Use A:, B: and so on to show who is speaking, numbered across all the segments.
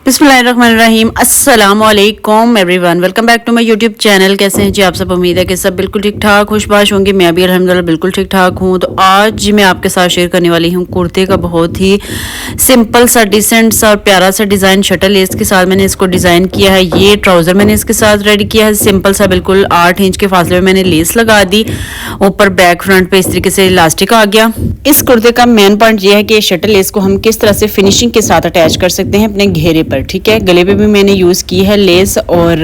A: बिस्मिल्लाहिर्रहमानिर्रहीम अस्सलाम वालेकुम everyone, welcome back to my YouTube channel. कैसे हैं जी आप सब? उम्मीद है कि सब बिल्कुल ठीक ठाक खुशबाश होंगे। मैं भी अल्हम्दुलिल्लाह बिल्कुल ठीक ठाक हूँ। तो आज मैं आपके साथ शेयर करने वाली हूँ कुर्ते का बहुत ही सिंपल सा डिसेंट सा और प्यारा सा डिज़ाइन शटल लेस के साथ मैंने इसको डिज़ाइन किया है। ये ट्राउज़र मैंने इसके साथ रेडी किया है, सिंपल सा बिल्कुल 8 इंच के फासले में मैंने लेस लगा दी। ऊपर बैक फ्रंट पे इस तरीके से इलास्टिक आ गया। इस कुर्ते का मेन पॉइंट ये है कि शटल लेस को हम किस तरह से फिनिशिंग के साथ अटैच कर सकते हैं अपने घेरे पर। ठीक है, गले पे भी मैंने यूज़ की है लेस और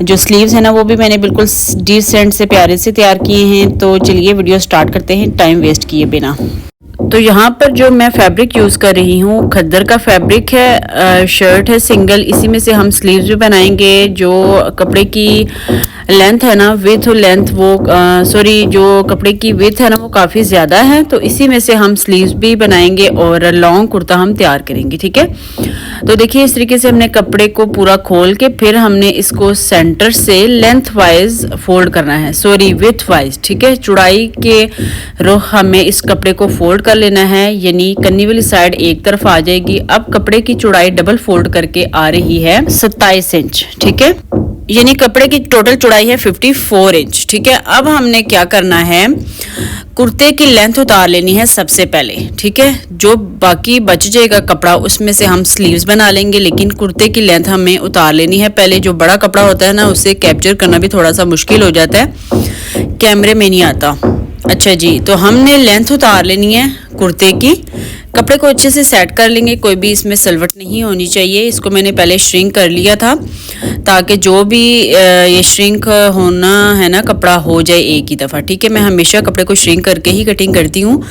A: जो स्लीव्स है ना वो भी मैंने बिल्कुल डिसेंट से प्यारे से तैयार किए हैं। तो चलिए वीडियो स्टार्ट करते हैं टाइम वेस्ट किए बिना। तो यहाँ पर जो मैं फैब्रिक यूज़ कर रही हूँ खद्दर का फैब्रिक है, शर्ट है सिंगल, इसी में से हम स्लीव्स भी बनाएंगे। जो कपड़े की लेंथ है ना, विथ और लेंथ वो जो कपड़े की विथ है ना वो काफ़ी ज़्यादा है, तो इसी में से हम स्लीव्स भी बनाएंगे और लॉन्ग कुर्ता हम तैयार करेंगे। ठीक है, तो देखिए इस तरीके से हमने कपड़े को पूरा खोल के फिर हमने इसको सेंटर से लेंथ वाइज फोल्ड करना है, विथ वाइज। ठीक है, चौड़ाई के रुख हमें इस कपड़े को फोल्ड कर लेना है, यानी कन्नी वाली साइड एक तरफ आ जाएगी। अब कपड़े की चौड़ाई डबल फोल्ड करके आ रही है 27 इंच। ठीक है, यानी कपड़े की टोटल चौड़ाई है 54 इंच। ठीक है, अब हमने क्या करना है, कुर्ते की लेंथ उतार लेनी है सबसे पहले। ठीक है, जो बाकी बच जाएगा कपड़ा उसमें से हम स्लीव्स बना लेंगे, लेकिन कुर्ते की लेंथ हमें उतार लेनी है पहले। जो बड़ा कपड़ा होता है ना उसे कैप्चर करना भी थोड़ा सा मुश्किल हो जाता है, कैमरे में नहीं आता। अच्छा जी, तो हमने लेंथ उतार लेनी है कुर्ते की। कपड़े को अच्छे से सेट कर लेंगे, कोई भी इसमें सलवट नहीं होनी चाहिए। इसको मैंने पहले श्रिंक कर लिया था ताकि जो भी ये श्रिंक होना है ना कपड़ा हो जाए एक ही दफ़ा। ठीक है, मैं हमेशा कपड़े को श्रिंक करके ही कटिंग करती हूँ।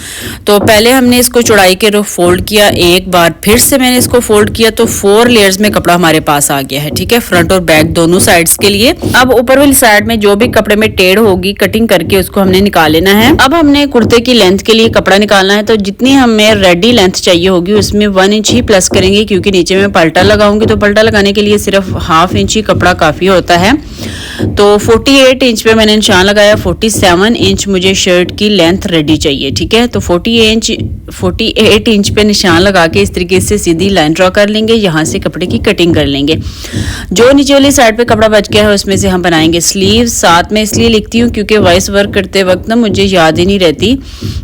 A: तो पहले हमने इसको चौड़ाई के रुख फोल्ड किया, एक बार फिर से मैंने इसको फोल्ड किया, तो 4 लेयर्स में कपड़ा हमारे पास आ गया है। ठीक है, फ्रंट और बैक दोनों साइड्स के लिए। अब ऊपर वाली साइड में जो भी कपड़े में टेढ़ होगी कटिंग करके उसको हमने निकाल लेना है। अब हमने कुर्ते की लेंथ के लिए कपड़ा निकालना है, तो जितनी हमें रेडी लेंथ चाहिए होगी उसमें 1 इंच ही प्लस करेंगे, क्योंकि नीचे में पल्टा लगाऊंगी। तो पल्टा लगाने के लिए सिर्फ हाफ इंच ही कपड़ा काफ़ी होता है। तो 48 इंच पे मैंने निशान लगाया, 47 इंच मुझे शर्ट की लेंथ रेडी चाहिए। ठीक है, तो 48 इंच पे निशान लगा के इस तरीके से सीधी लाइन ड्रॉ कर लेंगे, यहाँ से कपड़े की कटिंग कर लेंगे। जो नीचे वाली साइड पे कपड़ा बच गया है उसमें से हम बनाएंगे स्लीव। साथ में इसलिए लिखती हूँ क्योंकि वॉइस वर्क करते वक्त ना मुझे याद ही नहीं रहती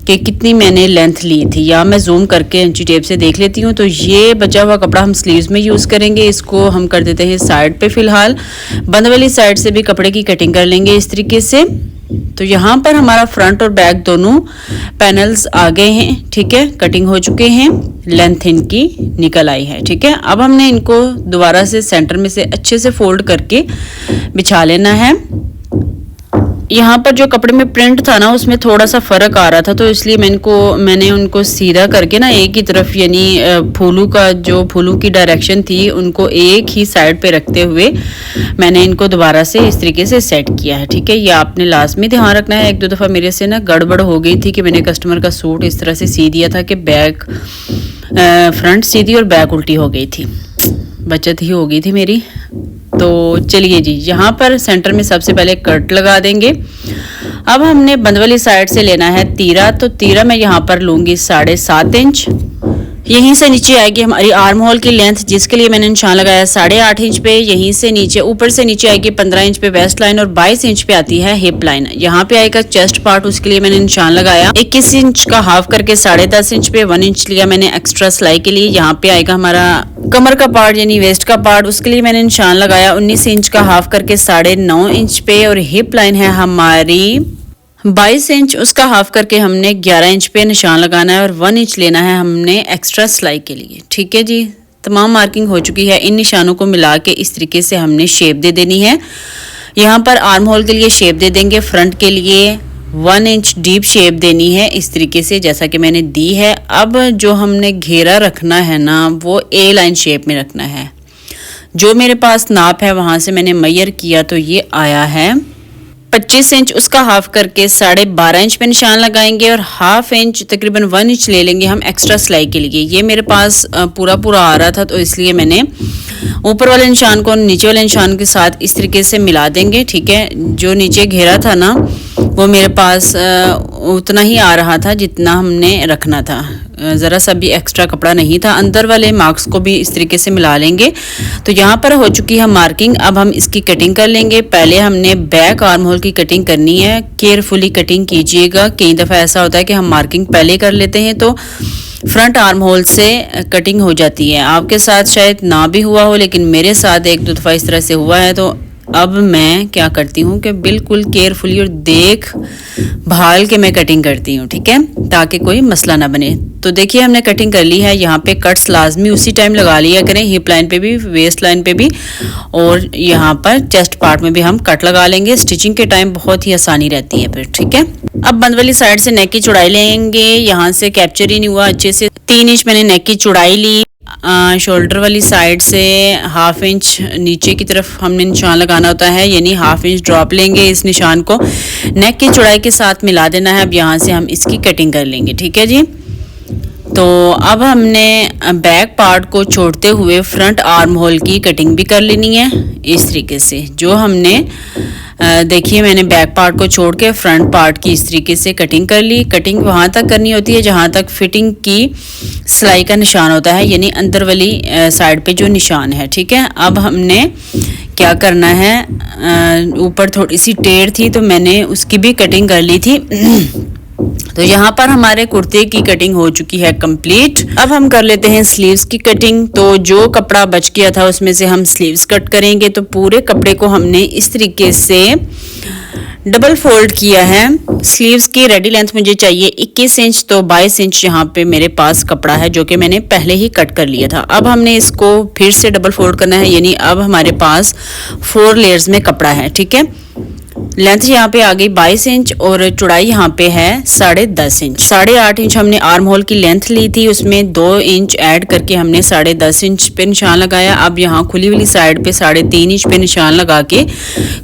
A: कि कितनी मैंने लेंथ ली थी, या मैं जूम करके इंची टेप से देख लेती हूँ। तो ये बचा हुआ कपड़ा हम स्लीव्स में यूज़ करेंगे। इसको हम कर देते हैं साइड पे। फिलहाल बंद वाली साइड से भी कपड़े की कटिंग कर लेंगे इस तरीके से। तो यहाँ पर हमारा फ्रंट और बैक दोनों पैनल्स आ गए हैं। ठीक है, कटिंग हो चुके हैं, लेंथ इनकी निकल आई है। ठीक है, अब हमने इनको दोबारा से सेंटर में से अच्छे से फोल्ड करके बिछा लेना है। यहाँ पर जो कपड़े में प्रिंट था ना उसमें थोड़ा सा फ़र्क आ रहा था, तो इसलिए मैंने उनको सीधा करके ना एक ही तरफ, यानी फूलू की डायरेक्शन थी उनको एक ही साइड पे रखते हुए मैंने इनको दोबारा से इस तरीके से सेट किया है। ठीक है, ये आपने लाजमी ध्यान रखना है। 1-2 दफ़ा मेरे से ना गड़बड़ हो गई थी कि मैंने कस्टमर का सूट इस तरह से सी दिया था कि बैक फ्रंट सीधी और बैक उल्टी हो गई थी, बचत ही हो गई थी मेरी। तो चलिए जी, यहाँ पर सेंटर में सबसे पहले कट लगा देंगे। अब हमने बंद वाली साइड से लेना है तीरा, तो तीरा मैं यहाँ पर लूँगी 7.5 इंच। यहीं से नीचे आएगी हमारी आर्म होल की लेंथ, जिसके लिए मैंने निशान लगाया 8.5 इंच पे। यहीं से नीचे ऊपर से नीचे आएगी 15 इंच पे वेस्ट लाइन और 22 इंच पे आती है हिप लाइन। यहाँ पे आएगा चेस्ट पार्ट, उसके लिए मैंने निशान लगाया 21 इंच का हाफ करके 10.5 इंच पे 1 इंच लिया मैंने एक्स्ट्रा सिलाई के लिए। यहाँ पे आएगा हमारा कमर का पार्ट यानी वेस्ट का पार्ट, उसके लिए मैंने निशान लगाया 19 इंच का हाफ करके 9.5 इंच पे। और हिप लाइन है हमारी 22 इंच, उसका हाफ करके हमने 11 इंच पे निशान लगाना है और 1 इंच लेना है हमने एक्स्ट्रा सिलाई के लिए। ठीक है जी, तमाम मार्किंग हो चुकी है। इन निशानों को मिला के इस तरीके से हमने शेप दे देनी है। यहाँ पर आर्म होल के लिए शेप दे देंगे, फ्रंट के लिए 1 इंच डीप शेप देनी है इस तरीके से जैसा कि मैंने दी है। अब जो हमने घेरा रखना है ना वो ए लाइन शेप में रखना है। जो मेरे पास नाप है वहाँ से मैंने मेजर किया तो ये आया है 25 इंच, उसका हाफ करके 12.5 इंच पे निशान लगाएंगे और हाफ इंच तकरीबन 1 इंच ले लेंगे हम एक्स्ट्रा सिलाई के लिए। ये मेरे पास पूरा आ रहा था तो इसलिए मैंने ऊपर वाले निशान को नीचे वाले निशान के साथ इस तरीके से मिला देंगे। ठीक है, जो नीचे घेरा था ना वो मेरे पास उतना ही आ रहा था जितना हमने रखना था, ज़रा सा भी एक्स्ट्रा कपड़ा नहीं था। अंदर वाले मार्क्स को भी इस तरीके से मिला लेंगे। तो यहाँ पर हो चुकी है मार्किंग। अब हम इसकी कटिंग कर लेंगे। पहले हमने बैक आर्म होल की कटिंग करनी है। केयरफुली कटिंग कीजिएगा। कई दफ़ा ऐसा होता है कि हम मार्किंग पहले कर लेते हैं तो फ्रंट आर्म होल से कटिंग हो जाती है। आपके साथ शायद ना भी हुआ हो, लेकिन मेरे साथ एक दो दफ़ा इस तरह से हुआ है। तो अब मैं क्या करती हूँ कि बिल्कुल केयरफुली और देख भाल के मैं कटिंग करती हूँ, ठीक है, ताकि कोई मसला ना बने। तो देखिए हमने कटिंग कर ली है। यहाँ पे कट्स लाजमी उसी टाइम लगा लिया करें, हिप लाइन पे भी, वेस्ट लाइन पे भी, और यहाँ पर चेस्ट पार्ट में भी हम कट लगा लेंगे। स्टिचिंग के टाइम बहुत ही आसानी रहती है फिर, ठीक है। अब बंद वाली साइड से नेक की चौड़ाई लेंगे। यहाँ से कैप्चर ही नहीं हुआ अच्छे से। 3 इंच मैंने नेक की चौड़ाई ली। शोल्डर वाली साइड से 1/2 इंच नीचे की तरफ हमने निशान लगाना होता है, यानी 1/2 इंच ड्रॉप लेंगे। इस निशान को नेक की चौड़ाई के साथ मिला देना है। अब यहाँ से हम इसकी कटिंग कर लेंगे, ठीक है जी। तो अब हमने बैक पार्ट को छोड़ते हुए फ्रंट आर्म होल की कटिंग भी कर लेनी है इस तरीके से। जो हमने देखिए मैंने बैक पार्ट को छोड़ के फ्रंट पार्ट की इस तरीके से कटिंग कर ली। कटिंग वहाँ तक करनी होती है जहाँ तक फिटिंग की सिलाई का निशान होता है, यानी अंदर वाली साइड पे जो निशान है, ठीक है। अब हमने क्या करना है, ऊपर थोड़ी सी टेढ़ थी तो मैंने उसकी भी कटिंग कर ली थी। तो यहाँ पर हमारे कुर्ते की कटिंग हो चुकी है कंप्लीट। अब हम कर लेते हैं स्लीव्स की कटिंग। तो जो कपड़ा बच गया था उसमें से हम स्लीव्स कट करेंगे। तो पूरे कपड़े को हमने इस तरीके से डबल फोल्ड किया है। स्लीव्स की रेडी लेंथ मुझे चाहिए 21 इंच, तो 22 इंच यहाँ पे मेरे पास कपड़ा है जो कि मैंने पहले ही कट कर लिया था। अब हमने इसको फिर से डबल फोल्ड करना है, यानी अब हमारे पास 4 लेयर्स में कपड़ा है, ठीक है। लेंथ यहाँ पे आ गई 22 इंच और चौड़ाई यहाँ पे है 10.5 इंच। 8.5 इंच हमने आर्म होल की लेंथ ली थी, उसमें 2 इंच ऐड करके हमने 10.5 इंच पे निशान लगाया। अब यहाँ खुली वाली साइड पे 3.5 इंच पे निशान लगा के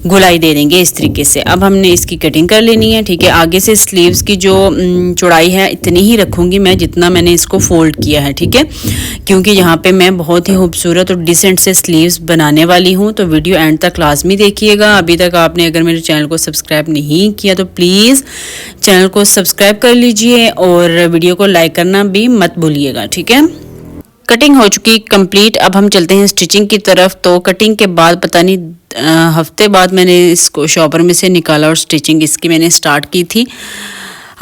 A: गुलाई दे देंगे इस तरीके से। अब हमने इसकी कटिंग कर लेनी है, ठीक है। आगे से स्लीव्स की जो चौड़ाई है इतनी ही रखूंगी मैं जितना मैंने इसको फोल्ड किया है, ठीक है, क्योंकि यहाँ पे मैं बहुत ही खूबसूरत और डिसेंट से स्लीव्स बनाने वाली हूँ। तो वीडियो एंड तक लाजमी देखिएगा। अभी तक आपने अगर मेरे चैनल को सब्सक्राइब नहीं किया तो प्लीज़ चैनल को सब्सक्राइब कर लीजिए और वीडियो को लाइक करना भी मत भूलिएगा, ठीक है। कटिंग हो चुकी कंप्लीट। अब हम चलते हैं स्टिचिंग की तरफ। तो कटिंग के बाद पता नहीं हफ्ते बाद मैंने इसको शॉपर में से निकाला और स्टिचिंग इसकी मैंने स्टार्ट की थी।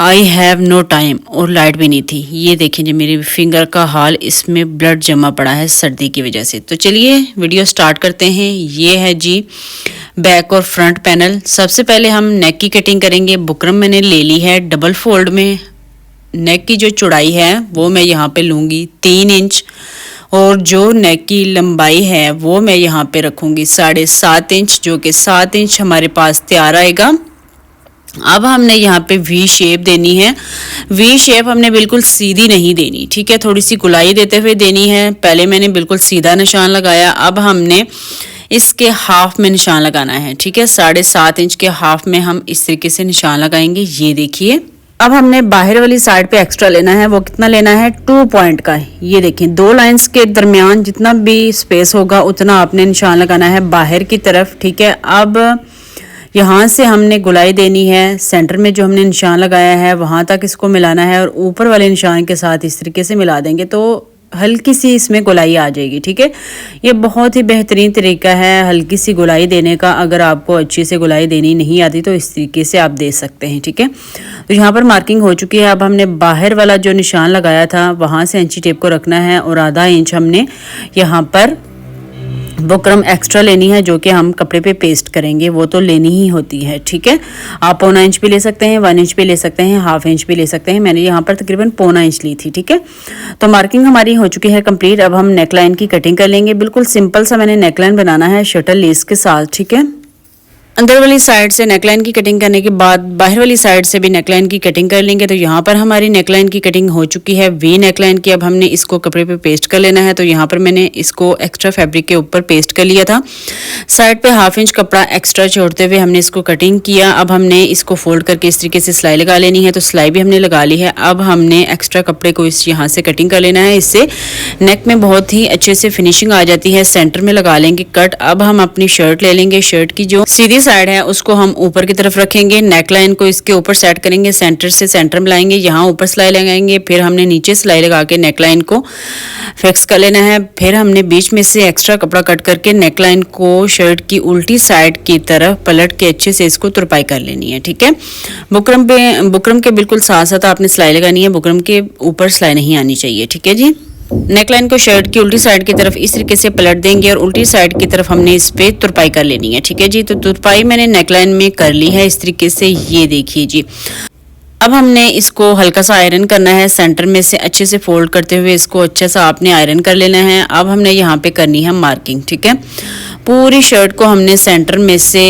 A: आई हैव नो टाइम, और लाइट भी नहीं थी। ये देखें जी मेरी फिंगर का हाल, इसमें ब्लड जमा पड़ा है सर्दी की वजह से। तो चलिए वीडियो स्टार्ट करते हैं। ये है जी बैक और फ्रंट पैनल। सबसे पहले हम नेक की कटिंग करेंगे। बुकरम मैंने ले ली है डबल फोल्ड में। नेक की जो चौड़ाई है वो मैं यहाँ पे लूँगी 3 इंच, और जो नेक की लंबाई है वो मैं यहाँ पे रखूँगी 7.5 इंच, जो कि 7 इंच हमारे पास तैयार आएगा। अब हमने यहाँ पे वी शेप देनी है। वी शेप हमने बिल्कुल सीधी नहीं देनी, ठीक है, थोड़ी सी गुलाई देते हुए देनी है। पहले मैंने बिल्कुल सीधा निशान लगाया। अब हमने इसके हाफ में निशान लगाना है, ठीक है। 7.5 इंच के हाफ में हम इस तरीके से निशान लगाएंगे। ये देखिए। अब हमने बाहर वाली साइड पे एक्स्ट्रा लेना है। वो कितना लेना है, 2 पॉइंट का। ये देखें 2 लाइंस के दरमियान जितना भी स्पेस होगा उतना आपने निशान लगाना है बाहर की तरफ, ठीक है। अब यहाँ से हमने गुलाई देनी है। सेंटर में जो हमने निशान लगाया है वहाँ तक इसको मिलाना है, और ऊपर वाले निशान के साथ इस तरीके से मिला देंगे तो हल्की सी इसमें गुलाई आ जाएगी, ठीक है। ये बहुत ही बेहतरीन तरीका है हल्की सी गुलाई देने का। अगर आपको अच्छी से गुलाई देनी नहीं आती तो इस तरीके से आप दे सकते हैं, ठीक है। तो यहाँ पर मार्किंग हो चुकी है। अब हमने बाहर वाला जो निशान लगाया था वहाँ से इंची टेप को रखना है, और आधा इंच हमने यहाँ पर बुकरम एक्स्ट्रा लेनी है जो कि हम कपड़े पे पेस्ट करेंगे। वो तो लेनी ही होती है, ठीक है। आप 1.25 इंच भी ले सकते हैं, 1 इंच भी ले सकते हैं, 1/2 इंच भी ले सकते हैं। मैंने यहाँ पर तकरीबन 1.25 इंच ली थी, ठीक है। तो मार्किंग हमारी हो चुकी है कंप्लीट। अब हम नेकलाइन की कटिंग कर लेंगे। बिल्कुल सिंपल सा मैंने नेकलाइन बनाना है शटल लेस के साथ, ठीक है। अंदर वाली साइड से नेकलाइन की कटिंग करने के बाद बाहर वाली साइड से भी नेकलाइन की कटिंग कर लेंगे। तो यहाँ पर हमारी नेकलाइन की कटिंग हो चुकी है वी नेकलाइन की। अब हमने इसको कपड़े पे पेस्ट कर लेना है। तो यहाँ पर मैंने इसको एक्स्ट्रा फैब्रिक के ऊपर पेस्ट कर लिया था। साइड पे 1/2 इंच कपड़ा एक्स्ट्रा छोड़ते हुए हमने इसको कटिंग किया। अब हमने इसको फोल्ड करके इस तरीके से सिलाई लगा लेनी है। तो सिलाई भी हमने लगा ली है। अब हमने एक्स्ट्रा कपड़े को इस यहाँ से कटिंग कर लेना है। इससे नेक में बहुत ही अच्छे से फिनिशिंग आ जाती है। सेंटर में लगा लेंगे कट। अब हम अपनी शर्ट ले लेंगे। शर्ट की जो सीधी साइड है उसको हम ऊपर की तरफ रखेंगे, नेक लाइन को इसके ऊपर सेट करेंगे, सेंटर से सेंटर मिलाएंगे, यहाँ ऊपर सिलाई लगाएंगे, फिर हमने नीचे सिलाई लगा के नेक लाइन को फिक्स कर लेना है। फिर हमने बीच में से एक्स्ट्रा कपड़ा कट करके नेक लाइन को शर्ट की उल्टी साइड की तरफ पलट के अच्छे से इसको तुरपाई कर लेनी है। ठीक है, बुकरम के बिल्कुल साथ साथ आपने सिलाई लगानी है, बुकरम के ऊपर सिलाई नहीं आनी चाहिए। ठीक है जी, नेकलाइन को शर्ट की उल्टी साइड की तरफ इस तरीके से पलट देंगे और उल्टी साइड की तरफ हमने इस पे तुरपाई कर लेनी है। ठीक है जी, तो तुरपाई मैंने नेकलाइन में कर ली है इस तरीके से, ये देखिए जी। अब हमने इसको हल्का सा आयरन करना है, सेंटर में से अच्छे से फोल्ड करते हुए इसको अच्छे सा आपने आयरन कर लेना है। अब हमने यहाँ पे करनी है मार्किंग। ठीक है, पूरी शर्ट को हमने सेंटर में से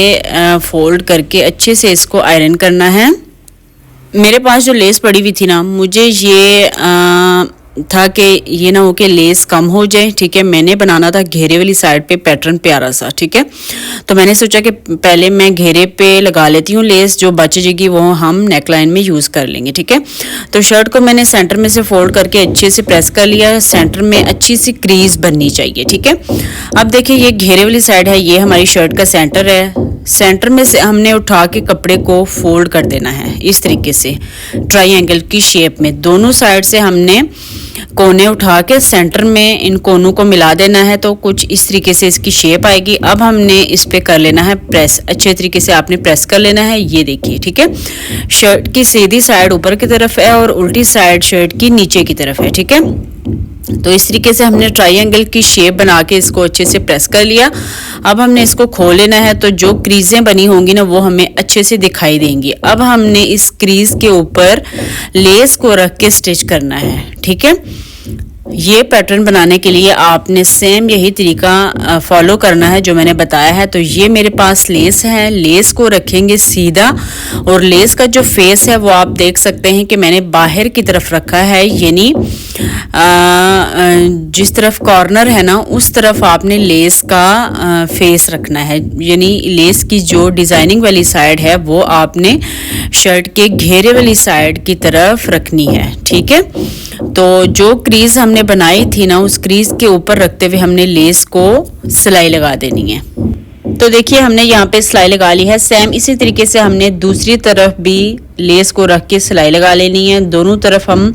A: फोल्ड करके अच्छे से इसको आयरन करना है। मेरे पास जो लेस पड़ी हुई थी ना, मुझे ये था कि ये ना हो कि लेस कम हो जाए। ठीक है, मैंने बनाना था घेरे वाली साइड पे पैटर्न प्यारा सा। ठीक है, तो मैंने सोचा कि पहले मैं घेरे पे लगा लेती हूँ लेस, जो बच जाएगी वो हम नेकलाइन में यूज़ कर लेंगे। ठीक है, तो शर्ट को मैंने सेंटर में से फोल्ड करके अच्छे से प्रेस कर लिया, सेंटर में अच्छी सी क्रीज बननी चाहिए। ठीक है, अब देखिए ये घेरे वाली साइड है, ये हमारी शर्ट का सेंटर है। सेंटर में से हमने उठा के कपड़े को फोल्ड कर देना है इस तरीके से ट्रायंगल की शेप में। दोनों साइड से हमने कोने उठा के सेंटर में इन कोनों को मिला देना है, तो कुछ इस तरीके से इसकी शेप आएगी। अब हमने इस पे कर लेना है प्रेस, अच्छे तरीके से आपने प्रेस कर लेना है, ये देखिए। ठीक है, शर्ट की सीधी साइड ऊपर की तरफ है और उल्टी साइड शर्ट की नीचे की तरफ है। ठीक है, तो इस तरीके से हमने ट्रायंगल की शेप बना के इसको अच्छे से प्रेस कर लिया। अब हमने इसको खोल लेना है, तो जो क्रीजें बनी होंगी ना वो हमें अच्छे से दिखाई देंगी। अब हमने इस क्रीज के ऊपर लेस को रख के स्टिच करना है। ठीक है, ये पैटर्न बनाने के लिए आपने सेम यही तरीका फॉलो करना है जो मैंने बताया है। तो ये मेरे पास लेस है, लेस को रखेंगे सीधा और लेस का जो फेस है वो आप देख सकते हैं कि मैंने बाहर की तरफ रखा है, यानी जिस तरफ कॉर्नर है ना उस तरफ आपने लेस का फेस रखना है, यानी लेस की जो डिजाइनिंग वाली साइड है वो आपने शर्ट के घेरे वाली साइड की तरफ रखनी है। ठीक है, तो जो क्रीज हमने बनाई थी ना उस क्रीज के ऊपर रखते हुए हमने लेस को सिलाई लगा देनी है। तो देखिए हमने यहाँ पे सिलाई लगा ली है। सेम इसी तरीके से हमने दूसरी तरफ भी लेस को रख के सिलाई लगा लेनी है। दोनों तरफ हम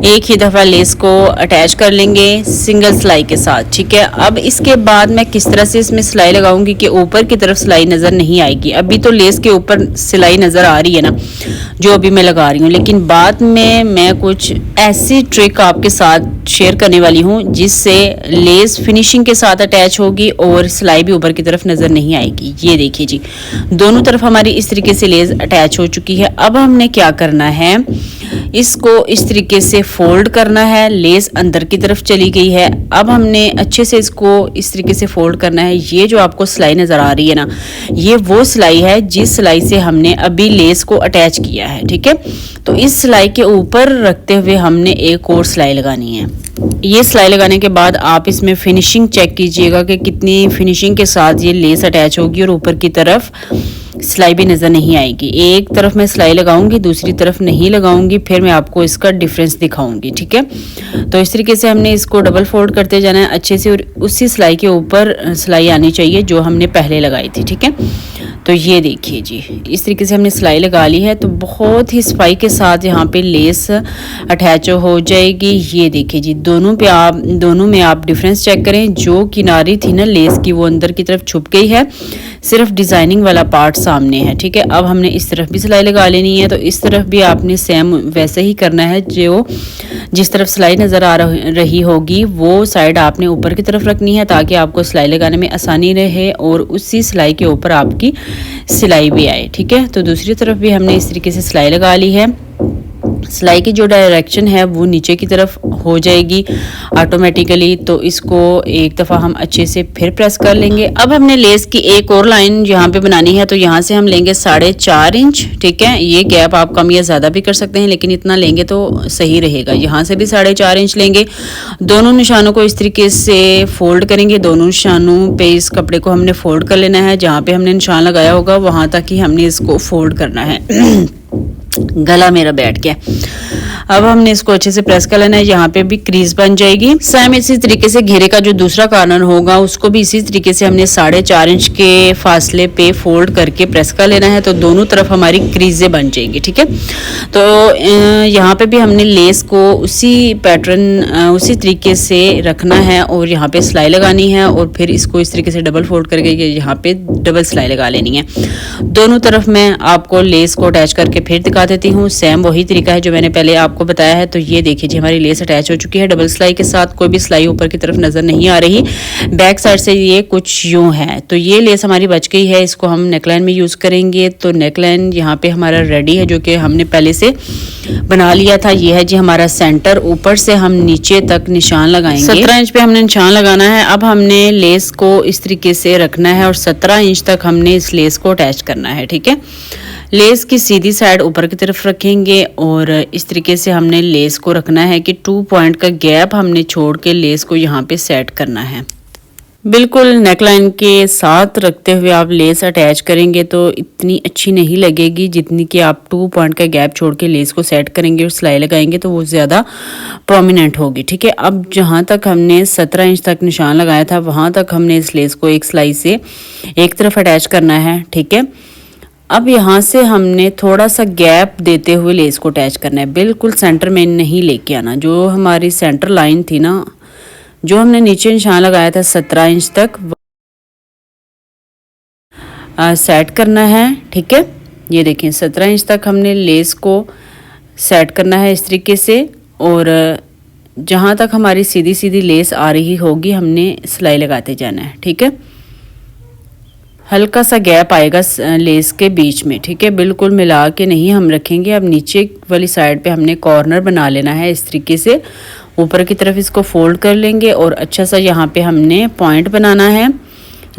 A: एक ही दफ़ा लेस को अटैच कर लेंगे सिंगल सिलाई के साथ। ठीक है, अब इसके बाद मैं किस तरह से इसमें सिलाई लगाऊंगी कि ऊपर की तरफ सिलाई नज़र नहीं आएगी। अभी तो लेस के ऊपर सिलाई नज़र आ रही है ना जो अभी मैं लगा रही हूँ, लेकिन बाद में मैं कुछ ऐसी ट्रिक आपके साथ शेयर करने वाली हूँ जिससे लेस फिनिशिंग के साथ अटैच होगी और सिलाई भी ऊपर की तरफ नज़र नहीं आएगी। ये देखिए जी, दोनों तरफ हमारी इस तरीके से लेस अटैच हो चुकी है। अब हमने क्या करना है, इसको इस तरीके से फोल्ड करना है, लेस अंदर की तरफ चली गई है। अब हमने अच्छे से इसको इस तरीके से फोल्ड करना है। ये जो आपको सिलाई नज़र आ रही है ना, ये वो सिलाई है जिस सिलाई से हमने अभी लेस को अटैच किया है। ठीक है, तो इस सिलाई के ऊपर रखते हुए हमने एक और सिलाई लगानी है। ये सिलाई लगाने के बाद आप इसमें फिनिशिंग चेक कीजिएगा कि कितनी फिनिशिंग के साथ ये लेस अटैच होगी और ऊपर की तरफ सिलाई भी नज़र नहीं आएगी। एक तरफ मैं सिलाई लगाऊंगी, दूसरी तरफ नहीं लगाऊंगी, फिर मैं आपको इसका डिफरेंस दिखाऊंगी। ठीक है, तो इस तरीके से हमने इसको डबल फोल्ड करते जाना है अच्छे से और उसी सिलाई के ऊपर सिलाई आनी चाहिए जो हमने पहले लगाई थी। ठीक है, तो ये देखिए जी, इस तरीके से हमने सिलाई लगा ली है। तो बहुत ही सफाई के साथ यहाँ पे लेस अटैच हो जाएगी। ये देखिए जी, दोनों में आप डिफरेंस चेक करें। जो किनारी थी ना लेस की वो अंदर की तरफ छुप गई है, सिर्फ डिज़ाइनिंग वाला पार्ट सामने है। ठीक है, अब हमने इस तरफ भी सिलाई लगा लेनी है। तो इस तरफ भी आपने सेम वैसे ही करना है, जो जिस तरफ सिलाई नज़र आ रही होगी वो साइड आपने ऊपर की तरफ रखनी है ताकि आपको सिलाई लगाने में आसानी रहे और उसी सिलाई के ऊपर आपकी सिलाई भी आए। ठीक है, तो दूसरी तरफ भी हमने इस तरीके से सिलाई लगा ली है। सिलाई की जो डायरेक्शन है वो नीचे की तरफ हो जाएगी ऑटोमेटिकली। तो इसको एक दफ़ा हम अच्छे से फिर प्रेस कर लेंगे। अब हमने लेस की एक और लाइन यहाँ पे बनानी है, तो यहाँ से हम लेंगे 4.5 इंच। ठीक है, ये गैप आप कम या ज़्यादा भी कर सकते हैं, लेकिन इतना लेंगे तो सही रहेगा। यहाँ से भी 4.5 इंच लेंगे। दोनों निशानों को इस तरीके से फोल्ड करेंगे। दोनों निशानों पे इस कपड़े को हमने फोल्ड कर लेना है। जहाँ पे हमने निशान लगाया होगा वहाँ तक ही हमने इसको फोल्ड करना है। गला मेरा बैठ गया। अब हमने इसको अच्छे से प्रेस कर लेना है, यहाँ पे भी क्रीज बन जाएगी। सेम इसी तरीके से घेरे का जो दूसरा कॉर्नर होगा उसको भी इसी तरीके से हमने 4.5 इंच के फासले पे फोल्ड करके प्रेस कर लेना है, तो दोनों तरफ हमारी क्रीजें बन जाएंगी। ठीक है, तो यहाँ पे भी हमने लेस को उसी पैटर्न उसी तरीके से रखना है और यहाँ पे सिलाई लगानी है और फिर इसको इस तरीके से डबल फोल्ड करके यहाँ पे डबल सिलाई लगा लेनी है। दोनों तरफ मैं आपको लेस को अटैच करके फिर दिखा देती हूँ। सेम वही तरीका है जो मैंने पहले आपको बताया है। तो ये देखिए जी, हमारी लेस अटैच हो चुकी है डबल सिलाई के साथ, कोई भी सिलाई ऊपर की तरफ नजर नहीं आ रही। बैक साइड से ये कुछ यूं है। तो ये लेस हमारी बच गई है, इसको हम नेकलाइन में यूज करेंगे। तो नेकलाइन यहाँ पे हमारा रेडी है, जो कि हमने पहले से बना लिया था। ये है जी हमारा सेंटर, ऊपर से हम नीचे तक निशान लगाएंगे। 17 इंच पे हमने निशान लगाना है। अब हमने लेस को इस तरीके से रखना है और 17 इंच तक हमने इस लेस को अटैच करना है। ठीक है, लेस की सीधी साइड ऊपर की तरफ रखेंगे और इस तरीके से हमने लेस को रखना है कि 2 पॉइंट का गैप हमने छोड़ के लेस को यहाँ पे सेट करना है। बिल्कुल नेकलाइन के साथ रखते हुए आप लेस अटैच करेंगे तो इतनी अच्छी नहीं लगेगी जितनी कि आप 2 पॉइंट का गैप छोड़ के लेस को सेट करेंगे और सिलाई लगाएंगे तो वो ज़्यादा प्रोमिनेंट होगी। ठीक है, अब जहाँ तक हमने 17 इंच तक निशान लगाया था वहाँ तक हमने इस लेस को एक सिलाई से एक तरफ अटैच करना है। ठीक है, अब यहाँ से हमने थोड़ा सा गैप देते हुए लेस को अटैच करना है, बिल्कुल सेंटर में नहीं लेके आना। जो हमारी सेंटर लाइन थी ना, जो हमने नीचे निशान लगाया था 17 इंच तक सेट करना है। ठीक है, ये देखें 17 इंच तक हमने लेस को सेट करना है इस तरीके से और जहाँ तक हमारी सीधी सीधी लेस आ रही होगी हमने सिलाई लगाते जाना है। ठीक है, हल्का सा गैप आएगा लेस के बीच में। ठीक है, बिल्कुल मिला के नहीं हम रखेंगे। अब नीचे वाली साइड पे हमने कॉर्नर बना लेना है इस तरीके से, ऊपर की तरफ इसको फोल्ड कर लेंगे और अच्छा सा यहाँ पे हमने पॉइंट बनाना है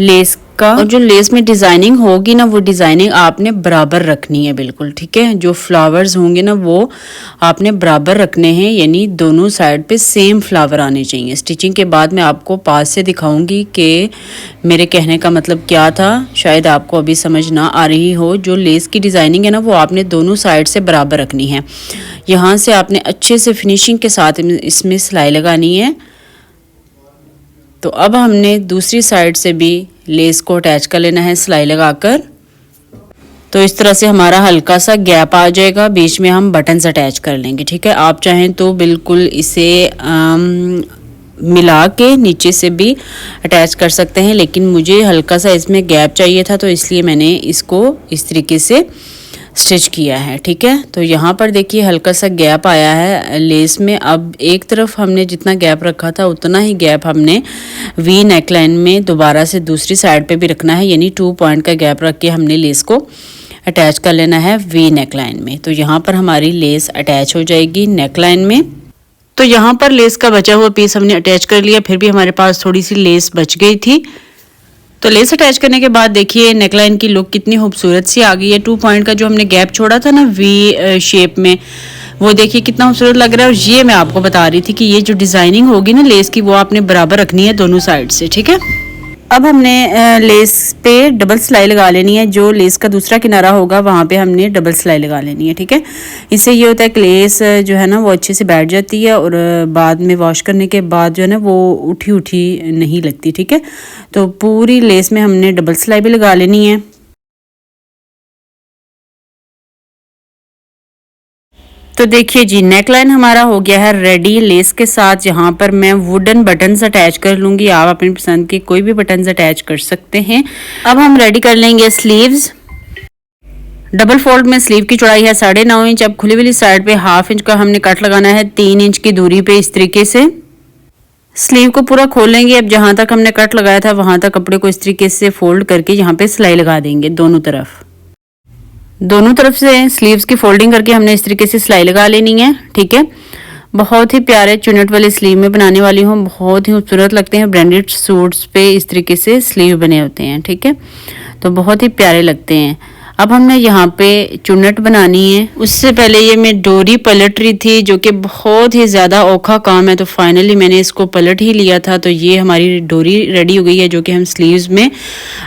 A: लेस का। और जो लेस में डिजाइनिंग होगी ना, वो डिजाइनिंग आपने बराबर रखनी है बिल्कुल। ठीक है, जो फ्लावर्स होंगे ना वो आपने बराबर रखने हैं, यानी दोनों साइड पे सेम फ्लावर आने चाहिए। स्टिचिंग के बाद मैं आपको पास से दिखाऊंगी कि मेरे कहने का मतलब क्या था, शायद आपको अभी समझ ना आ रही हो। जो लेस की डिजाइनिंग है ना वो आपने दोनों साइड से बराबर रखनी है। यहाँ से आपने अच्छे से फिनिशिंग के साथ इसमें सिलाई लगानी है। तो अब हमने दूसरी साइड से भी लेस को अटैच कर लेना है सिलाई लगाकर। तो इस तरह से हमारा हल्का सा गैप आ जाएगा, बीच में हम बटन्स अटैच कर लेंगे। ठीक है, आप चाहें तो बिल्कुल इसे मिला के नीचे से भी अटैच कर सकते हैं, लेकिन मुझे हल्का सा इसमें गैप चाहिए था तो इसलिए मैंने इसको इस तरीके से स्टिच किया है। ठीक है, तो यहाँ पर देखिए हल्का सा गैप आया है लेस में। अब एक तरफ हमने जितना गैप रखा था उतना ही गैप हमने वी नेकलाइन में दोबारा से दूसरी साइड पे भी रखना है, यानी 2 पॉइंट का गैप रख के हमने लेस को अटैच कर लेना है वी नेकलाइन में। तो यहाँ पर हमारी लेस अटैच हो जाएगी नेकलाइन में। तो यहाँ पर लेस का बचा हुआ पीस हमने अटैच कर लिया, फिर भी हमारे पास थोड़ी सी लेस बच गई थी। तो लेस अटैच करने के बाद देखिए नेकलाइन की लुक कितनी खूबसूरत सी आ गई है। 2 पॉइंट का जो हमने गैप छोड़ा था ना वी शेप में, वो देखिए कितना खूबसूरत लग रहा है। और ये मैं आपको बता रही थी कि ये जो डिजाइनिंग होगी ना लेस की, वो आपने बराबर रखनी है दोनों साइड से। ठीक है, अब हमने लेस पे डबल सिलाई लगा लेनी है। जो लेस का दूसरा किनारा होगा वहाँ पे हमने डबल सिलाई लगा लेनी है। ठीक है, इससे ये होता है कि लेस जो है ना वो अच्छे से बैठ जाती है और बाद में वॉश करने के बाद जो है ना वो उठी उठी नहीं लगती। ठीक है, तो पूरी लेस में हमने डबल सिलाई भी लगा लेनी है। तो देखिए जी नेकलाइन हमारा हो गया है रेडी लेस के साथ। यहाँ पर मैं वुडन बटन्स अटैच कर लूँगी, आप अपनी पसंद के कोई भी बटन्स अटैच कर सकते हैं। अब हम रेडी कर लेंगे स्लीव्स। डबल फोल्ड में स्लीव की चौड़ाई है 9.5 इंच। अब खुली वाली साइड पे 1/2 इंच का हमने कट लगाना है 3 इंच की दूरी पे इस तरीके से। स्लीव को पूरा खोल लेंगे। अब जहाँ तक हमने कट लगाया था वहाँ तक कपड़े को इस तरीके से फोल्ड करके यहाँ पे सिलाई लगा देंगे दोनों तरफ से स्लीव्स की फोल्डिंग करके हमने इस तरीके से सिलाई लगा लेनी है। ठीक है, बहुत ही प्यारे चुनट वाले स्लीव में बनाने वाली हूँ, बहुत ही खूबसूरत लगते हैं। ब्रांडेड सूट्स पे इस तरीके से स्लीव बने होते हैं। ठीक है, तो बहुत ही प्यारे लगते हैं। अब हमने यहाँ पे चुन्नट बनानी है। उससे पहले ये मैं डोरी पलट रही थी, जो कि बहुत ही ज़्यादा औखा काम है, तो फाइनली मैंने इसको पलट ही लिया था। तो ये हमारी डोरी रेडी हो गई है, जो कि हम स्लीव्स में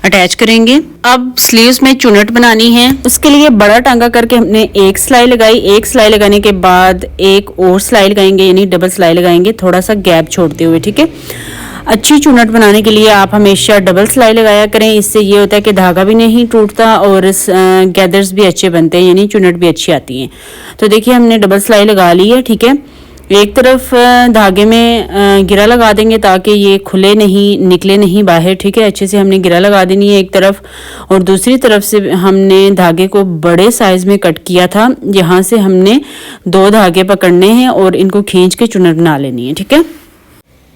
A: अटैच करेंगे। अब स्लीव्स में चुन्नट बनानी है। उसके लिए बड़ा टांगा करके हमने एक सिलाई लगाई। एक सिलाई लगाने के बाद एक और सिलाई लगाएंगे, यानी डबल सिलाई लगाएंगे, थोड़ा सा गैप छोड़ते हुए, ठीक है। अच्छी चुन्नट बनाने के लिए आप हमेशा डबल सिलाई लगाया करें। इससे ये होता है कि धागा भी नहीं टूटता और गैदर्स भी अच्छे बनते हैं, यानी चुन्नट भी अच्छी आती है। तो देखिए हमने डबल सिलाई लगा ली है, ठीक है। एक तरफ धागे में गिरा लगा देंगे ताकि ये खुले नहीं, निकले नहीं बाहर, ठीक है। अच्छे से हमने गिरा लगा देनी है एक तरफ, और दूसरी तरफ से हमने धागे को बड़े साइज में कट किया था। यहाँ से हमने 2 धागे पकड़ने हैं और इनको खींच के चुन्नट बना लेनी है, ठीक है।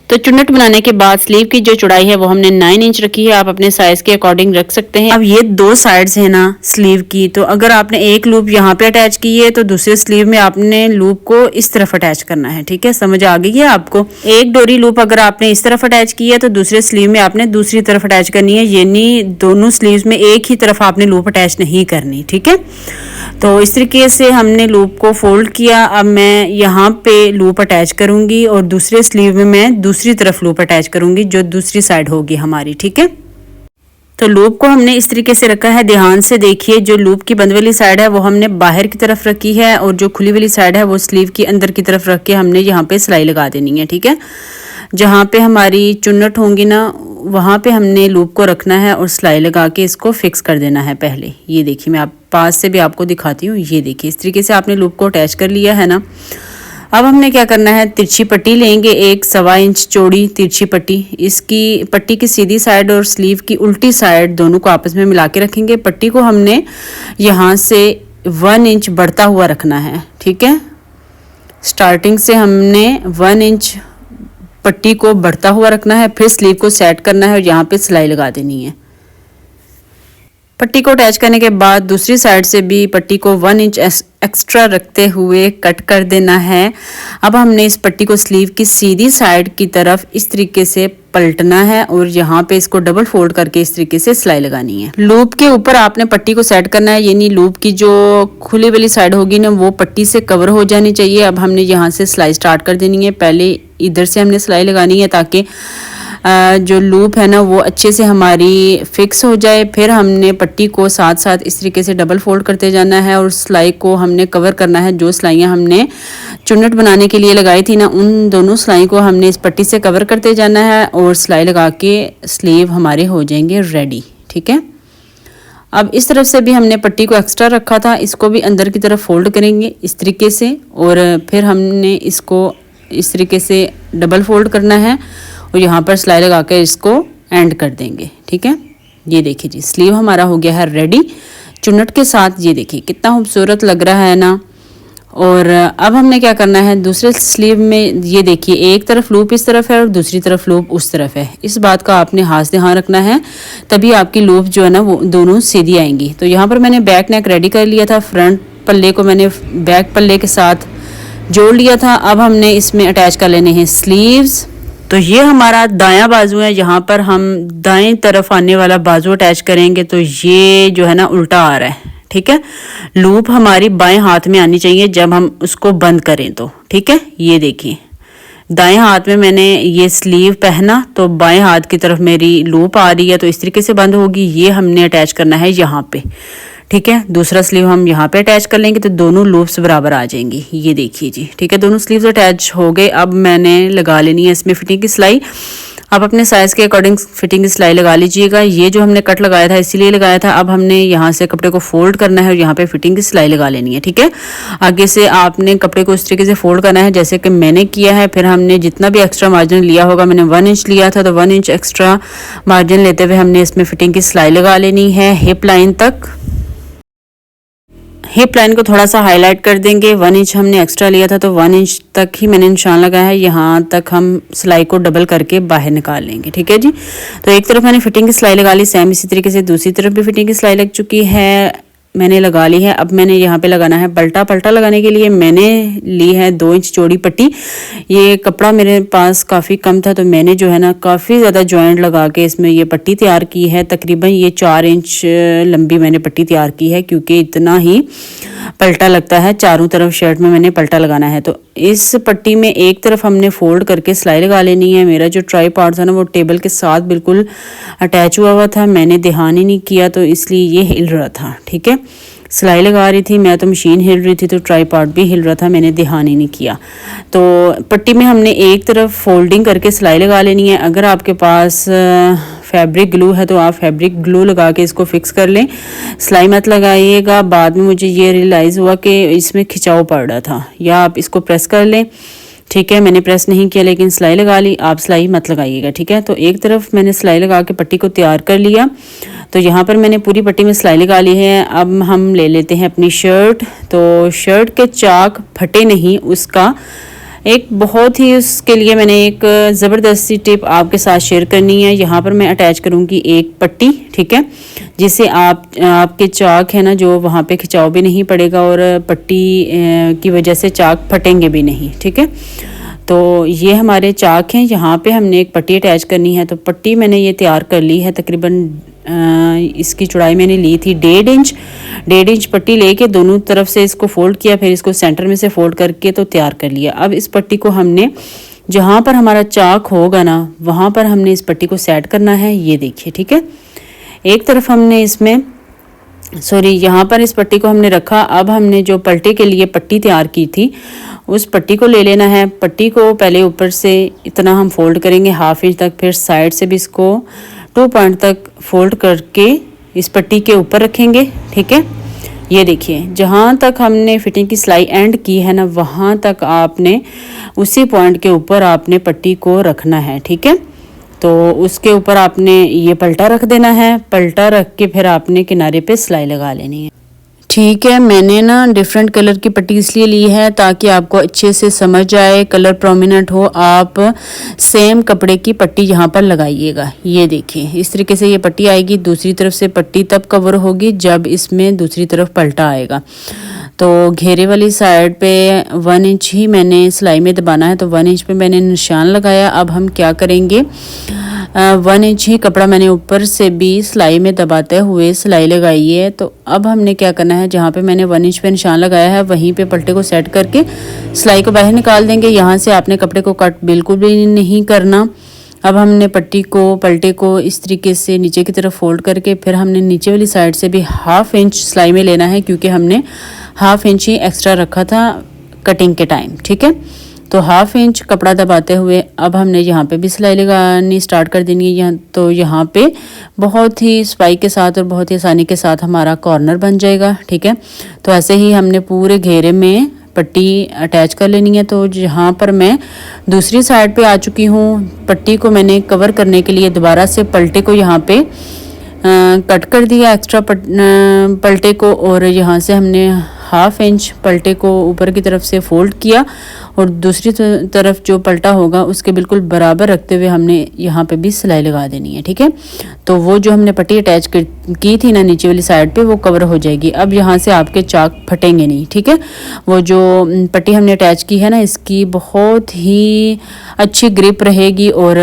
A: तो चुन्नट बनाने के बाद स्लीव की जो चौड़ाई है वो हमने 9 इंच रखी है। आप अपने साइज के अकॉर्डिंग रख सकते हैं। अब ये 2 साइड्स है ना स्लीव की, तो अगर आपने एक लूप यहाँ पे अटैच की है तो दूसरे स्लीव में आपने लूप को इस तरफ अटैच करना है, ठीक है। समझ आ गई है आपको। एक डोरी लूप अगर आपने इस तरफ अटैच की है तो दूसरे स्लीव में आपने दूसरी तरफ अटैच करनी है, यानी दोनों स्लीव्स में एक ही तरफ आपने लूप अटैच नहीं करनी, ठीक है। तो इस तरीके से हमने लूप को फोल्ड किया। अब मैं यहाँ पे लूप अटैच करूंगी और दूसरे स्लीव में मैं दूसरी तरफ लूप अटैच करूंगी, जो दूसरी साइड होगी हमारी, ठीक है। तो लूप को हमने इस तरीके से रखा है। ध्यान से देखिए, जो लूप की बंद वाली साइड है वो हमने बाहर की तरफ रखी है, और जो खुली वाली साइड है वो स्लीव की अंदर की तरफ रख के हमने यहाँ पे सिलाई लगा देनी है, ठीक है। जहाँ पे हमारी चुन्नट होंगी ना, वहाँ पे हमने लूप को रखना है और सिलाई लगा के इसको फिक्स कर देना है पहले। ये देखिए, मैं आप पास से भी आपको दिखाती हूँ। ये देखिए, इस तरीके से आपने लूप को अटैच कर लिया है ना। अब हमने क्या करना है, तिरछी पट्टी लेंगे, 1 1/4 इंच चौड़ी तिरछी पट्टी। इसकी पट्टी की सीधी साइड और स्लीव की उल्टी साइड दोनों को आपस में मिला के रखेंगे। पट्टी को हमने यहाँ से 1 इंच बढ़ता हुआ रखना है, ठीक है। स्टार्टिंग से हमने 1 इंच पट्टी को बढ़ता हुआ रखना है, फिर स्लीव को सेट करना है और यहाँ पे सिलाई लगा देनी है। पट्टी को अटैच करने के बाद दूसरी साइड से भी पट्टी को 1 इंच एक्स्ट्रा रखते हुए कट कर देना है। अब हमने इस पट्टी को स्लीव की सीधी साइड की तरफ इस तरीके से पलटना है और यहाँ पे इसको डबल फोल्ड करके इस तरीके से सिलाई लगानी है। लूप के ऊपर आपने पट्टी को सेट करना है, यानी लूप की जो खुली वाली साइड होगी ना वो पट्टी से कवर हो जानी चाहिए। अब हमने यहाँ से सिलाई स्टार्ट कर देनी है। पहले इधर से हमने सिलाई लगानी है ताकि जो लूप है ना वो अच्छे से हमारी फिक्स हो जाए। फिर हमने पट्टी को साथ साथ इस तरीके से डबल फोल्ड करते जाना है और सिलाई को हमने कवर करना है। जो सिलाइयाँ हमने चुन्नट बनाने के लिए लगाई थी ना, उन दोनों सिलाई को हमने इस पट्टी से कवर करते जाना है और सिलाई लगा के स्लीव हमारे हो जाएंगे रेडी, ठीक है। अब इस तरफ से भी हमने पट्टी को एक्स्ट्रा रखा था, इसको भी अंदर की तरफ फोल्ड करेंगे इस तरीके से, और फिर हमने इसको इस तरीके से डबल फोल्ड करना है और यहाँ पर सिलाई लगा के इसको एंड कर देंगे, ठीक है। ये देखिए जी, स्लीव हमारा हो गया है रेडी चुन्नट के साथ। ये देखिए कितना खूबसूरत लग रहा है ना। और अब हमने क्या करना है, दूसरे स्लीव में ये देखिए एक तरफ लूप इस तरफ है और दूसरी तरफ लूप उस तरफ है। इस बात का आपने खास ध्यान रखना है, तभी आपकी लूप जो है ना वो दोनों सीधी आएंगी। तो यहाँ पर मैंने बैक नेक रेडी कर लिया था, फ्रंट पल्ले को मैंने बैक पल्ले के साथ जोड़ लिया था। अब हमने इसमें अटैच कर लेने हैं स्लीव्स। तो ये हमारा दायां बाजू है, यहाँ पर हम दाएं तरफ आने वाला बाजू अटैच करेंगे। तो ये जो है ना उल्टा आ रहा है, ठीक है। लूप हमारी बाएं हाथ में आनी चाहिए जब हम उसको बंद करें तो, ठीक है। ये देखिए दाएं हाथ में मैंने ये स्लीव पहना तो बाएं हाथ की तरफ मेरी लूप आ रही है, तो इस तरीके से बंद होगी। ये हमने अटैच करना है यहाँ पे, ठीक है। दूसरा स्लीव हम यहाँ पे अटैच कर लेंगे तो दोनों लूप्स बराबर आ जाएंगी। ये देखिए जी, ठीक है, दोनों स्लीव्स अटैच हो गए। अब मैंने लगा लेनी है इसमें फिटिंग की सिलाई। आप अपने साइज के अकॉर्डिंग फिटिंग की सिलाई लगा लीजिएगा। ये जो हमने कट लगाया था इसीलिए लगाया था। अब हमने यहाँ से कपड़े को फोल्ड करना है और यहाँ पे फिटिंग की सिलाई लगा लेनी है, ठीक है। आगे से आपने कपड़े को इस तरीके से फोल्ड करना है जैसे कि मैंने किया है। फिर हमने जितना भी एक्स्ट्रा मार्जिन लिया होगा, मैंने 1 इंच लिया था तो 1 इंच एक्स्ट्रा मार्जिन लेते हुए हमने इसमें फिटिंग की सिलाई लगा लेनी है हिप लाइन तक। हिप लाइन को थोड़ा सा हाईलाइट कर देंगे। 1 इंच हमने एक्स्ट्रा लिया था तो 1 इंच तक ही मैंने निशान लगाया है। यहाँ तक हम सिलाई को डबल करके बाहर निकाल लेंगे, ठीक है जी। तो एक तरफ मैंने फिटिंग की सिलाई लगा ली, सेम इसी तरीके से दूसरी तरफ भी फिटिंग की सिलाई लग चुकी है। मैंने लगा ली है। अब मैंने यहाँ पे लगाना है पलटा। पलटा लगाने के लिए मैंने ली है 2 इंच चौड़ी पट्टी। ये कपड़ा मेरे पास काफ़ी कम था तो मैंने जो है ना काफ़ी ज़्यादा जॉइंट लगा के इसमें ये पट्टी तैयार की है। तकरीबन ये 4 इंच लंबी मैंने पट्टी तैयार की है, क्योंकि इतना ही पलटा लगता है। चारों तरफ शर्ट में मैंने पलटा लगाना है। तो इस पट्टी में एक तरफ हमने फोल्ड करके सिलाई लगा लेनी है। मेरा जो ट्राई पार्ट था ना वो टेबल के साथ बिल्कुल अटैच हुआ था, मैंने ध्यान ही नहीं किया तो इसलिए ये हिल रहा था। ठीक है, सिलाई लगा रही थी मैं तो मशीन हिल रही थी, तो ट्राई पार्ट भी हिल रहा था, मैंने ध्यान ही नहीं किया। तो पट्टी में हमने एक तरफ फोल्डिंग करके सिलाई लगा लेनी है। अगर आपके पास फैब्रिक ग्लू है तो आप फैब्रिक ग्लू लगा के इसको फिक्स कर लें, सिलाई मत लगाइएगा। बाद में मुझे ये रियलाइज़ हुआ कि इसमें खिंचाव पड़ रहा था, या आप इसको प्रेस कर लें। ठीक है, मैंने प्रेस नहीं किया लेकिन सिलाई लगा ली, आप सिलाई मत लगाइएगा। ठीक है, तो एक तरफ मैंने सिलाई लगा के पट्टी को तैयार कर लिया। तो यहाँ पर मैंने पूरी पट्टी में सिलाई लगा ली है। अब हम ले लेते हैं अपनी शर्ट। तो शर्ट के चाक फटे नहीं, उसका एक बहुत ही उसके लिए मैंने एक ज़बरदस्ती टिप आपके साथ शेयर करनी है। यहाँ पर मैं अटैच करूँगी एक पट्टी, ठीक है, जिससे आपके चाक है ना जो वहाँ पे खिंचाव भी नहीं पड़ेगा और पट्टी की वजह से चाक फटेंगे भी नहीं। ठीक है, तो ये हमारे चाक हैं, यहाँ पे हमने एक पट्टी अटैच करनी है। तो पट्टी मैंने ये तैयार कर ली है। तकरीबन इसकी चौड़ाई मैंने ली थी 1.5 इंच पट्टी लेके दोनों तरफ से इसको फोल्ड किया, फिर इसको सेंटर में से फोल्ड करके तो तैयार कर लिया। अब इस पट्टी को हमने जहाँ पर हमारा चाक होगा ना वहाँ पर हमने इस पट्टी को सेट करना है। ये देखिए, ठीक है, एक तरफ हमने इसमें यहाँ पर इस पट्टी को हमने रखा। अब हमने जो पलटे के लिए पट्टी तैयार की थी उस पट्टी को ले लेना है। पट्टी को पहले ऊपर से इतना हम फोल्ड करेंगे 1/2 इंच तक, फिर साइड से भी इसको 2 पॉइंट तक फोल्ड करके इस पट्टी के ऊपर रखेंगे। ठीक है, ये देखिए जहाँ तक हमने फिटिंग की सिलाई एंड की है ना वहाँ तक आपने उसी पॉइंट के ऊपर आपने पट्टी को रखना है। ठीक है, तो उसके ऊपर आपने ये पलटा रख देना है। पलटा रख के फिर आपने किनारे पे सिलाई लगा लेनी है। ठीक है, मैंने ना डिफरेंट कलर की पट्टी इसलिए ली है ताकि आपको अच्छे से समझ आए, कलर प्रोमिनेंट हो। आप सेम कपड़े की पट्टी यहाँ पर लगाइएगा। ये देखिए इस तरीके से ये पट्टी आएगी। दूसरी तरफ से पट्टी तब कवर होगी जब इसमें दूसरी तरफ पलटा आएगा। तो घेरे वाली साइड पे 1 इंच ही मैंने सिलाई में दबाना है, तो 1 इंच पे मैंने निशान लगाया। अब हम क्या करेंगे, 1 इंच ही कपड़ा मैंने ऊपर से भी सिलाई में दबाते हुए सिलाई लगाई है। तो अब हमने क्या करना है, जहाँ पे मैंने 1 इंच पे निशान लगाया है वहीं पे पलटे को सेट करके सिलाई को बाहर निकाल देंगे। यहाँ से आपने कपड़े को कट बिल्कुल भी नहीं करना। अब हमने पट्टी को पलटे को इस तरीके से नीचे की तरफ फोल्ड करके फिर हमने नीचे वाली साइड से भी 1/2 इंच सिलाई में लेना है, क्योंकि हमने 1/2 इंच ही एक्स्ट्रा रखा था कटिंग के टाइम। ठीक है, तो 1/2 इंच कपड़ा दबाते हुए अब हमने यहाँ पे भी सिलाई लगानी स्टार्ट कर देनी है। तो यहाँ पे बहुत ही सफाई के साथ और बहुत ही आसानी के साथ हमारा कॉर्नर बन जाएगा। ठीक है, तो ऐसे ही हमने पूरे घेरे में पट्टी अटैच कर लेनी है। तो जहाँ पर मैं दूसरी साइड पे आ चुकी हूँ, पट्टी को मैंने कवर करने के लिए दोबारा से पलटे को यहाँ पे कट कर दिया एक्स्ट्रा पलटे को, और यहाँ से हमने 1/2 इंच पलटे को ऊपर की तरफ से फोल्ड किया और दूसरी तरफ जो पलटा होगा उसके बिल्कुल बराबर रखते हुए हमने यहाँ पे भी सिलाई लगा देनी है। ठीक है, तो वो जो हमने पट्टी अटैच की थी ना नीचे वाली साइड पे वो कवर हो जाएगी। अब यहाँ से आपके चाक फटेंगे नहीं। ठीक है, वो जो पट्टी हमने अटैच की है ना इसकी बहुत ही अच्छी ग्रिप रहेगी और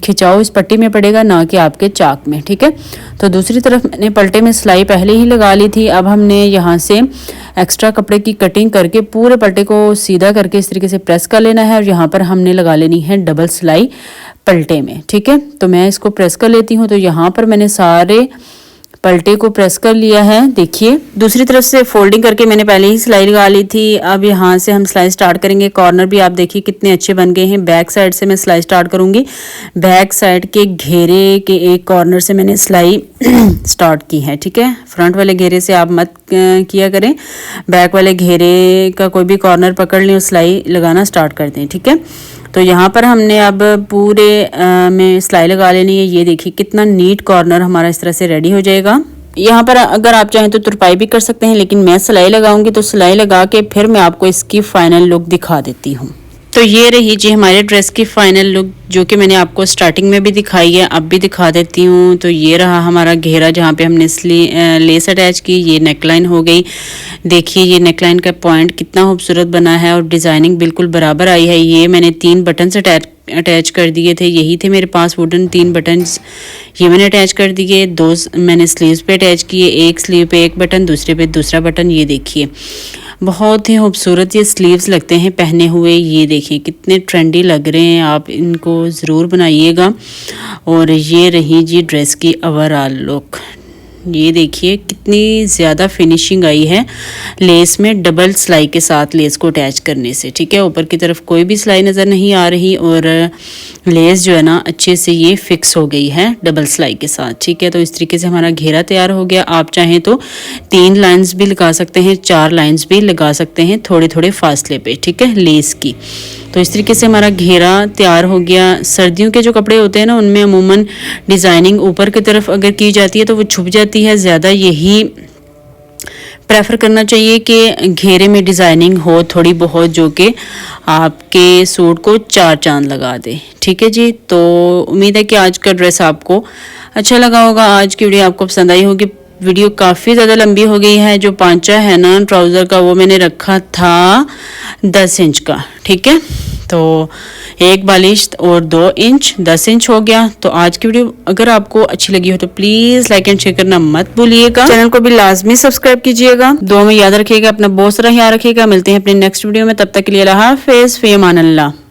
A: खिंचाव इस पट्टी में पड़ेगा ना कि आपके चाक में। ठीक है, तो दूसरी तरफ मैंने पलटे में सिलाई पहले ही लगा ली थी। अब हमने यहाँ से एक्स्ट्रा कपड़े की कटिंग करके पूरे पलटे को सीधा करके इस तरीके से प्रेस कर लेना है और यहाँ पर हमने लगा लेनी है डबल सिलाई पलटे में। ठीक है, तो मैं इसको प्रेस कर लेती हूँ। तो यहाँ पर मैंने सारे पलटे को प्रेस कर लिया है। देखिए दूसरी तरफ से फोल्डिंग करके मैंने पहले ही सिलाई लगा ली थी। अब यहाँ से हम सिलाई स्टार्ट करेंगे। कॉर्नर भी आप देखिए कितने अच्छे बन गए हैं। बैक साइड से मैं सिलाई स्टार्ट करूँगी। बैक साइड के घेरे के एक कॉर्नर से मैंने सिलाई स्टार्ट की है। ठीक है, फ्रंट वाले घेरे से आप मत किया करें, बैक वाले घेरे का कोई भी कॉर्नर पकड़ लें और सिलाई लगाना स्टार्ट कर दें। ठीक है, तो यहाँ पर हमने अब पूरे में सिलाई लगा लेनी है। ये देखिए कितना नीट कॉर्नर हमारा इस तरह से रेडी हो जाएगा। यहाँ पर अगर आप चाहें तो तुरपाई भी कर सकते हैं, लेकिन मैं सिलाई लगाऊंगी तो सिलाई लगा के फिर मैं आपको इसकी फाइनल लुक दिखा देती हूँ। तो ये रही जी हमारे ड्रेस की फाइनल लुक, जो कि मैंने आपको स्टार्टिंग में भी दिखाई है, अब भी दिखा देती हूँ। तो ये रहा हमारा घेरा जहाँ पे हमने लेस अटैच की। ये नेकलाइन हो गई, देखिए ये नेकलाइन का पॉइंट कितना खूबसूरत बना है और डिज़ाइनिंग बिल्कुल बराबर आई है। ये मैंने 3 बटन अटैच कर दिए थे, यही थे मेरे पास वुडन 3 बटन्स, ये मैंने अटैच कर दिए। 2 मैंने स्लीव्स पे अटैच किए, एक स्लीव पे एक बटन, दूसरे पे दूसरा बटन। ये देखिए बहुत ही खूबसूरत ये स्लीव्स लगते हैं पहने हुए। ये देखिए कितने ट्रेंडी लग रहे हैं, आप इनको ज़रूर बनाइएगा। और ये रही जी ड्रेस की ओवरऑल लुक। ये देखिए कितनी ज़्यादा फिनिशिंग आई है लेस में, डबल सिलाई के साथ लेस को अटैच करने से। ठीक है, ऊपर की तरफ कोई भी सिलाई नज़र नहीं आ रही और लेस जो है ना अच्छे से ये फिक्स हो गई है डबल सिलाई के साथ। ठीक है, तो इस तरीके से हमारा घेरा तैयार हो गया। आप चाहें तो 3 लाइंस भी लगा सकते हैं, 4 लाइंस भी लगा सकते हैं थोड़े थोड़े फासले पे। ठीक है, लेस की। तो इस तरीके से हमारा घेरा तैयार हो गया। सर्दियों के जो कपड़े होते हैं ना उनमें अमूमन डिज़ाइनिंग ऊपर की तरफ अगर की जाती है तो वो छुप जाती है ज़्यादा। यही प्रेफर करना चाहिए कि घेरे में डिज़ाइनिंग हो थोड़ी बहुत, जो कि आपके सूट को 4 चांद लगा दे। ठीक है जी, तो उम्मीद है कि आज का ड्रेस आपको अच्छा लगा होगा। आज की वीडियो आपको पसंद आई होगी। वीडियो काफ़ी ज़्यादा लंबी हो गई है। जो पांचा है ना ट्राउज़र का वो मैंने रखा था 10 इंच का। ठीक है, तो 1 बालिश और 2 इंच 10 इंच हो गया। तो आज की वीडियो अगर आपको अच्छी लगी हो तो प्लीज़ लाइक एंड शेयर करना मत भूलिएगा। चैनल को भी लाजमी सब्सक्राइब कीजिएगा। दुआ में याद रखिएगा, अपना बहुत सारा ख्याल रखिएगा। मिलते हैं अपने नेक्स्ट वीडियो में, तब तक के लिए अल्लाह हाफ़िज़, फ़ी अमान अल्लाह।